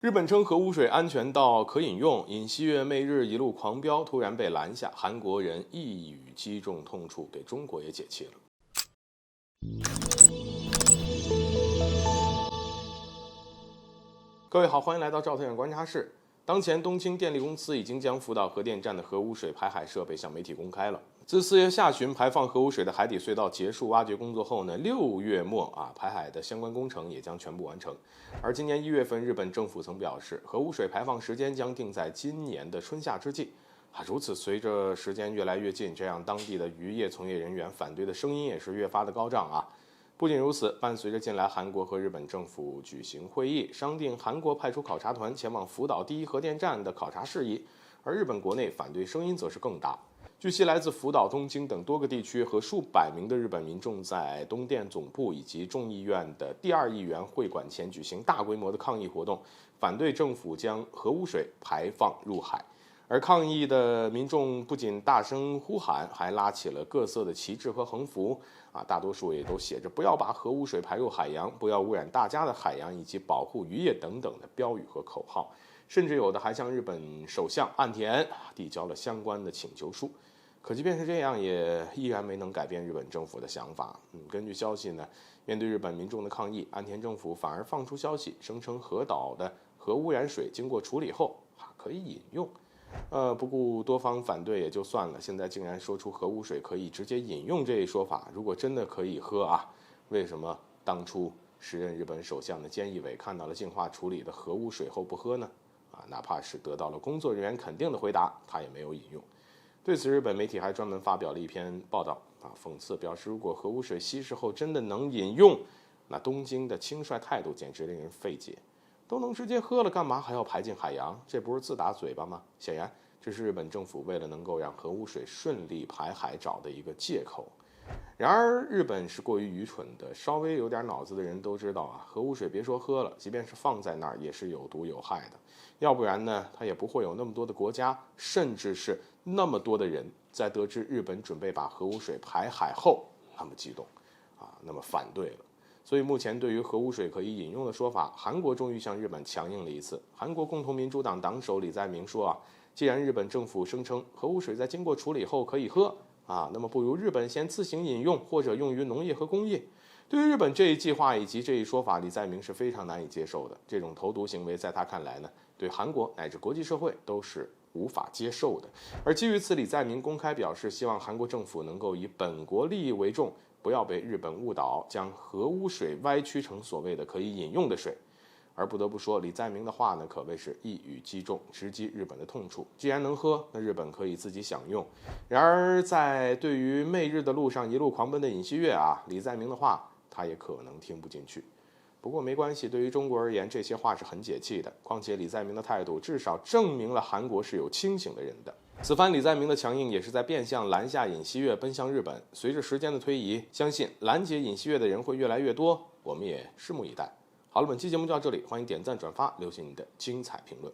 日本称核污水安全到可饮用，尹锡悦媚日一路狂飙，突然被拦下，韩国人一语击中痛处，给中国也解气了。各位好，欢迎来到赵太阳观察室。当前，东京电力公司已经将福岛核电站的核污水排海设备向媒体公开了。自4月下旬排放核污水的海底隧道结束挖掘工作后呢，6月末排海的相关工程也将全部完成。而今年1月份，日本政府曾表示，核污水排放时间将定在今年的春夏之际。如此，随着时间越来越近，这样当地的渔业从业人员反对的声音也是越发的高涨啊。不仅如此，伴随着近来韩国和日本政府举行会议，商定韩国派出考察团前往福岛第一核电站的考察事宜，而日本国内反对声音则是更大。据悉，来自福岛、东京等多个地区和数百名的日本民众在东电总部以及众议院的第2议员会馆前举行大规模的抗议活动，反对政府将核污水排放入海。而抗议的民众不仅大声呼喊，还拉起了各色的旗帜和横幅大多数也都写着"不要把核污水排入海洋"、"不要污染大家的海洋"以及"保护渔业"等等的标语和口号，甚至有的还向日本首相岸田递交了相关的请求书。可即便是这样，也依然没能改变日本政府的想法。根据消息呢，面对日本民众的抗议，岸田政府反而放出消息，声称核岛的核污染水经过处理后可以饮用。不顾多方反对也就算了，现在竟然说出核污水可以直接饮用这一说法。如果真的可以喝为什么当初时任日本首相的菅义伟看到了净化处理的核污水后不喝呢？哪怕是得到了工作人员肯定的回答，他也没有饮用。对此，日本媒体还专门发表了一篇报道讽刺表示，如果核污水稀释后真的能饮用，那东京的轻率态度简直令人费解。都能直接喝了，干嘛还要排进海洋？这不是自打嘴巴吗？显然，这是日本政府为了能够让核污水顺利排海找的一个借口。然而，日本是过于愚蠢的，稍微有点脑子的人都知道核污水别说喝了，即便是放在那儿也是有毒有害的。要不然呢，它也不会有那么多的国家，甚至是那么多的人，在得知日本准备把核污水排海后，那么激动那么反对了。所以目前对于核污水可以饮用的说法，韩国终于向日本强硬了一次。韩国共同民主党党首李在明说既然日本政府声称核污水在经过处理后可以喝那么不如日本先自行饮用，或者用于农业和工业。对于日本这一计划以及这一说法，李在明是非常难以接受的。这种投毒行为在他看来呢，对韩国乃至国际社会都是无法接受的。而基于此，李在明公开表示，希望韩国政府能够以本国利益为重，不要被日本误导，将核污水歪曲成所谓的可以饮用的水。而不得不说，李在明的话呢，可谓是一语击中，直击日本的痛处。既然能喝，那日本可以自己享用。然而，在对于媚日的路上一路狂奔的尹锡悦李在明的话，他也可能听不进去。不过没关系，对于中国而言，这些话是很解气的。况且李在明的态度至少证明了韩国是有清醒的人的。此番李在明的强硬也是在变相拦下尹锡悦奔向日本。随着时间的推移，相信拦截尹锡悦的人会越来越多，我们也拭目以待。好了，本期节目就到这里，欢迎点赞转发，留下你的精彩评论。